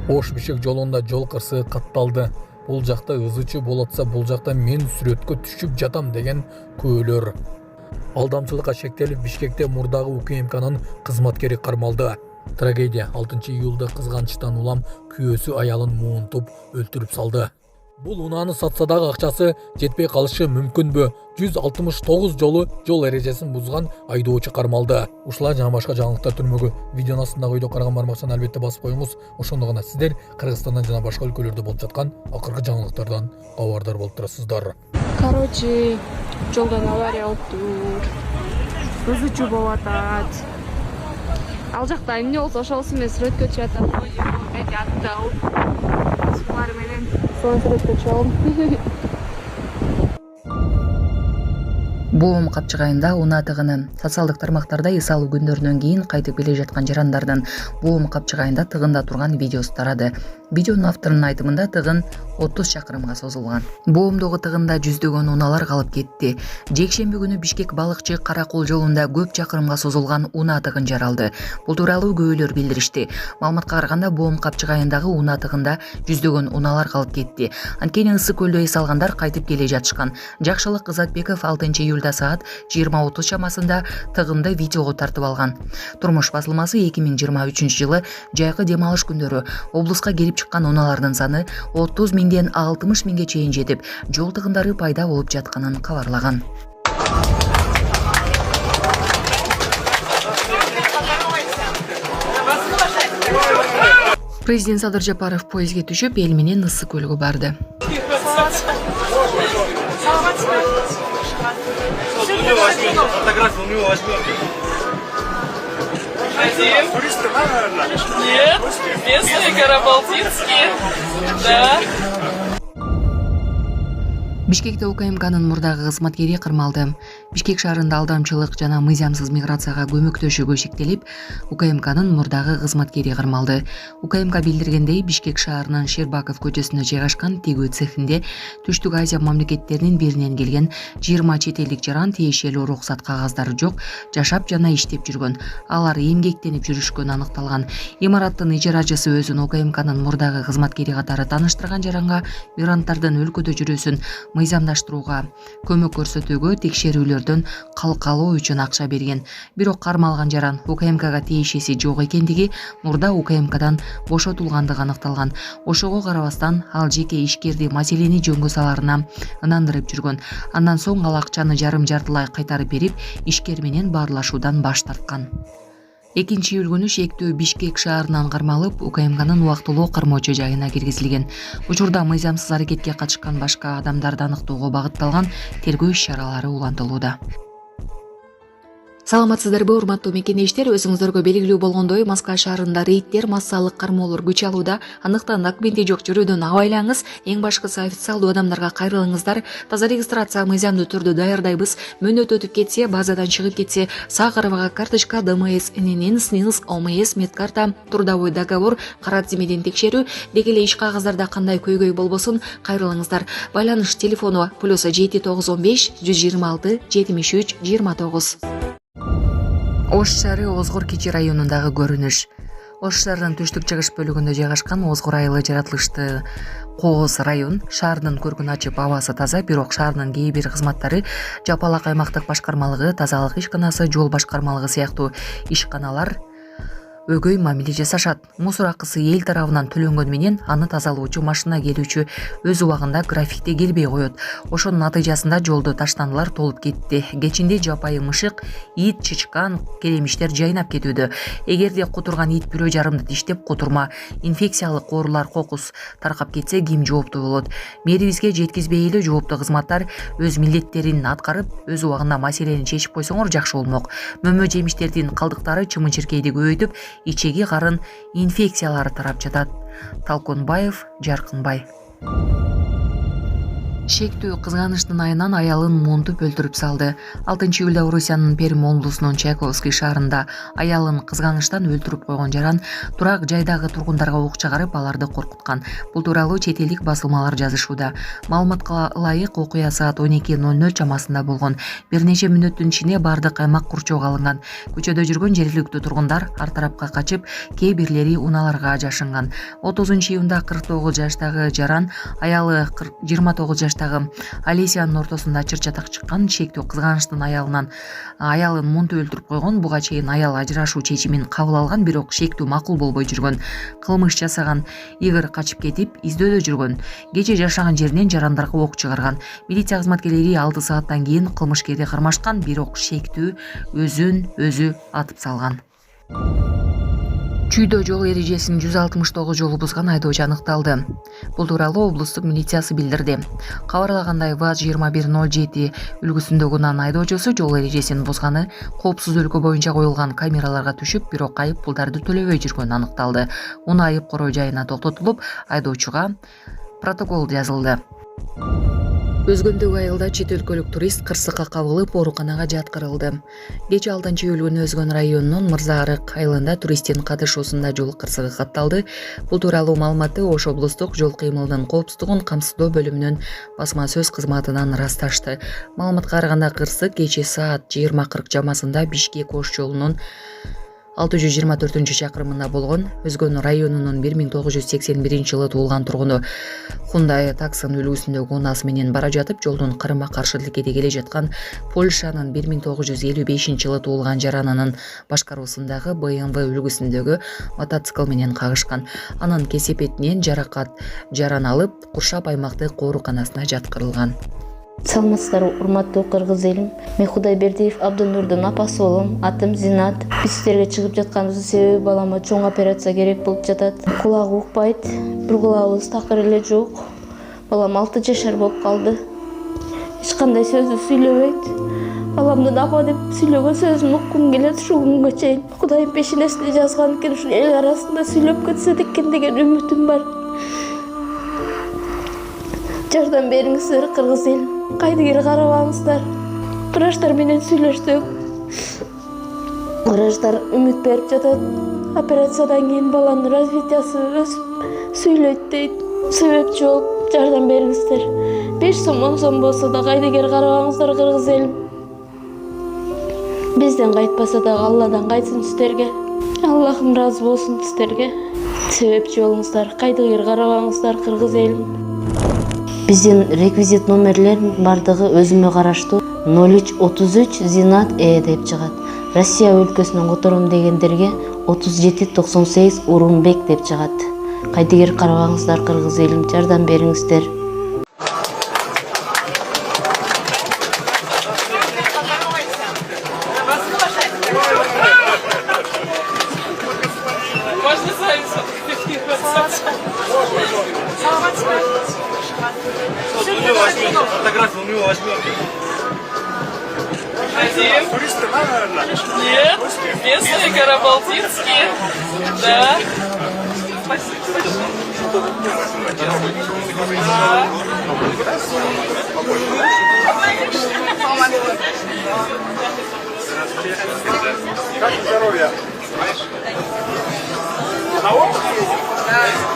Ош-Бишкек жолунда жол кырсыгы катталды. Бул жакта ызычы болотса, бул жакта мен сүрөткө түшүп жатам деген күбөлөр. Алдамчылыкка шектелип Бишкекте мурдагы УКМКнын кызматкери кармалды. Трагедия 6 июлда кызганычтан улам күйөөсү аялын муунтуп өлтүрүп салды. Бул унааны сатса дагы акчасы жетпей калышы мүмкүнбү? 169 жолу жол эрежесин бузган айдоочу кармалды. Ушулар жана башка жаңылыктар түрмөгү видеонун астындагы видео караган бармакчаны албетте басып коюңуз. Ошондо гана сиздер Кыргызстандан жана башка өлкөлөрдө болуп жаткан акыркы жаңылыктардан кабардар болуп турасыздар. Короче, жолдон авария болуптур. Ызычуу болуп атат. Ал жакта эмне болсо ошолсу менен сүрөткө чыгып атам. Эти аттау. Сулар менен сүрөткө чыгам. Боом капчыгайында унаа тыгыны. Социалдык тармактарда эс алуу күндөрүнөн кийин кайтып келе жаткан жарандардын Боом капчыгайында тыгында турган видеосу тарады. Видеонун авторунун айтымында тыгын 30 чакырымга созулган. Боомдогу тыгында жүздөгөн унаалар калып кетти. Жекшемби күнү Бишкек Балыкчы Каракул жолунда көп чакырымга созулган унаа тыгын жаралды. Бул тууралуу күбөлөр билдиришти. Маалыматка караганда Боом капчыгайындагы унаа тыгында жүздөгөн унаалар калып кетти. Анткени Ысык көлдө эс алгандар кайтып келе жатышкан. Жакшылык Кызатбеков 6 июлда саат 20:30 чамасында тыгынды видеого тартып алган. Турмуш басылмасы 2023 жылы жайкы дем алыш күндөрү облуска келип чыккан унаалардын саны 30 миңден 60 миңге чейин жетип, жол тыгындары пайда болуп жатканын кабарлаган. Президент Садыр Жапаров поездге түшүп, эл менен Ысык көлгө барды. Туристы, наверное? Нет, местные карабалтинские. Да. Бишкекте УКМКнын мурдагы кызматкери кырмалды. Бишкек шаарында алдамчылык жана мыйзамсыз миграцияга көмөктөшүүгө шектелип, УКМКнын мурдагы кызматкери кырмалды. УКМК билдиргендей, Бишкек шаарынын Шербаков көчөсүндө жайгашкан тегүү цехинде Түштүк Азия мамлекеттеринин биринен келген 20 чет элдик жаран тиешелүү уруксат кагаздары жок жашап жана иштеп жүргөн. Алар эмгектенип жүрүшкөнү аныкталган. Имараттын ижарачысы өзүн УКМКнын мурдагы кызматкери катары тааныштырган жаранга мигранттардын өлкөдө жүрүүсүн мыйзамдаштырууга, көмөк көрсөтүүгө, текшерүүлөрдөн калкалоо үчүн акча берген. Бирок кармалган жаран УКМКга тиешеси жок экендиги, мурда УКМКдан бошотулгандыгы аныкталган. Ошого карабастан ал жеке ишкерди маселени жөнгө саларына ынандырып жүргөн. Андан соң ал акчаны жарым-жартылай кайтарып берип, ишкер менен баарлашуудан баш тарткан. 2 июль күнү шектүү Бишкек шаарынан кармалып, УКМКнын убактылуу кармоочу жайына киргизилген. Учурда мыйзамсыз аракетке катышкан башка адамдарды аныктоого багытталган тергөө иш-чаралары улантылууда. Саламатсыздарбы, урматтуу мекенештер, өзүңүздөргө белгилүү болгондой, Москва шаарында рейдтер, массалык кармоолор күч алууда. Андыктан документи жок жүрүүдөн абайлаңыз. Эң башкысы официалдуу адамдарга кайрылыңыздар. Таза регистрация мыйзамдуу түрдө даярдайбыз. Мөөнөт өтүп кетсе, базадан чыгып кетсе, сак арабага карточка, ДМС, ННН, СНИЛС, ОМС, медкарта, трудовой договор, кара тизмеден текшерүү, деги эле иш кагаздарда кандай көйгөй болбосун, кайрылыңыздар. Байланыш телефону +7915 126 73 29. Ош шаары Озгор Кичи районундагы көрүнүш. Ош шаарынын түштүк-чыгыш бөлүгүндө жайгашкан Озгор айылы жаратылышты кооз район. Шаардын көркүн ачып, абасы таза, бирок шаардын кээ бир кызматтары Жапалак аймактык башкармалыгы, тазалык ишканасы, жол башкармалыгы сыяктуу ишканалар өгөй мамиле жасашат. Мусор акысы эл тарабынан төлөнгөн менен аны тазалоочу машина келүүчү өз убагында графикте келбей коет. Ошонун натыйжасында жолдо таштандылар толуп кетти. Кечинде жапайы мышык, ит, чычкан, келемиштер жайнап кетүүдө. Эгерде кутурган ит бирөө жарымды диштеп кутурма, инфекциялык оорулар, кокус таркап кетсе ким жооптуу болот? Мэрибизге жеткизбей эле жооптуу кызматтар өз милдеттерин аткарып, өз убагында маселени чечип койсоңор жакшы болмок. Мөмө жемиштердин калдыктары чымын-чиркейди көбөйтүп, ичеги карын инфекциялары тарап жатат. Талконбаев, Жаркынбай. Шектүү кызганычтын айынан аялын монтуп өлтүрүп салды. 6 июлда Орусиянын Пермь облусунун Чайковский шаарында аялын кызганычтан өлтүрүп койгон жаран турак жайдагы тургундарга ок чыгарып аларды коркуткан. Бул тууралуу чет элдик басылмалар жазышууда. Маалыматка ылайык окуя саат 12:00 чамасында болгон. Бир нече мүнөттүн ичинде бардык аймак курчоого алынган. Көчөдө жүргөн жергиликтүү тургундар ар тарапка качып, кээ бирлери унааларга жашынган. 30 июнда 49 жаштагы жаран аялы 29 жаштагы Алисиянын ортосунда чыр-чатак чыккан. Шектүү кызганычтын аялын монтуп өлтүрүп койгон. Буга чейин аял ажырашуу чечимин кабыл алган, бирок шектүү макул болбой жүргөн. Кылмыш жасаган Игорь качып кетип, издөөдө жүргөн. Кече жашаган жеринен жарандарга ок чыгарган. Милиция кызматкерлери 6 сааттан кийин кылмышкерди кармашкан, бирок шектүү өзүн өзү атып салган. Чүйдө жол эрежесин 169 жолу бузган айдоочу аныкталды. Бул тууралуу облустук милициясы билдирди. Кабарлагандай, ВАЗ-2107 үлгүсүндөгү унан айдоочусу жол эрежесин бузганы коопсуз өлкө боюнча коюлган камераларга түшүп, бирок айып пулдарды төлөбөй жүргөнү аныкталды. Унаа айып короо жайына токтотулуп, айдоочуга протокол жазылды. Өзгөндөгү айылда чет өлкөлүк турист кырсыкка кабылып ооруканага жаткырылды. Кечээ 6 июль Өзгөн районунун Мырза Арык айылында туристтин катышуусунда жол кырсыгы катталды. Бул тууралуу маалыматты Ош облустук жол кыймылынын коопсуздугун камсыздоо бөлүмүнүн басма сөз кызматынан ырасташты. Маалыматка караганда, кырсык кечээ саат 20:40 чамасында Бишкек-Ош жолунун 624-чакырымында болгон. Өзгөн районунун 1981-жылы туулган тургуну Hyundai Tucson үлгүсүндөгү унаасы менен бара жатып, жолдун карама-каршы тилкеде келе жаткан Польшанын 1955-жылы туулган жаранынын башкаруусундагы BMW үлгүсүндөгү мотоцикл менен кагышкан. Анын кесепетинен жаракат жаран алып, куршап аймактык ооруканасына жаткырылган. Саламатсыздарбы, урматтуу кыргыз элим. Мен Кудайбердиев Абдынурдун апасы болом. Атым Зинат. Биз силерге чыгып жатканыбыздын себеби балама чоң операция керек болуп жатат. Кулагы укпайт, бир кулагыбыз такыр эле жок. Балам 6 жашар болуп калды. Эч кандай сөздү сүйлөбөйт. Баламдын апа деп сүйлөгөн сөзүн уккум келет ушул күнгө чейин. Кудайым пешенесине жазган экен, ушул эл арасында сүйлөп кетсе экен деген үмүтүм бар. Жардам бериңиздер кыргыз элим. Кайдыгер карабаңыздар. Врачтар менен сүйлөштүк. Врачтар үмүт берип жатат. Операциядан кийин баланын развитиясы өсүп сүйлөйт дейт. Себепчи болуп жардам бериңиздер. 5 сом 10 сом болсо да кайдыгер карабаңыздар кыргыз элим. Бизден кайтпаса да Алладан кайтсын сиздерге. Аллахым разы болсун сиздерге. Себепчи болуңуздар, кайдыгер карабаңыздар кыргыз элим. Биздин реквизит номерлер бардыгы өзүмө караштуу 0333 Зинат деп чыгат. Россия өлкөсүнөн котором дегендерге 3798 Урунбек деп чыгат. Кайдыгер карабаңыздар кыргыз элим, жардам бериңиздер. Фотографию у него возьмем. Хотим? Туристы, наверное? Нет, местные карабалтинские. Да. Спасибо. Как здоровье? На отдых едем?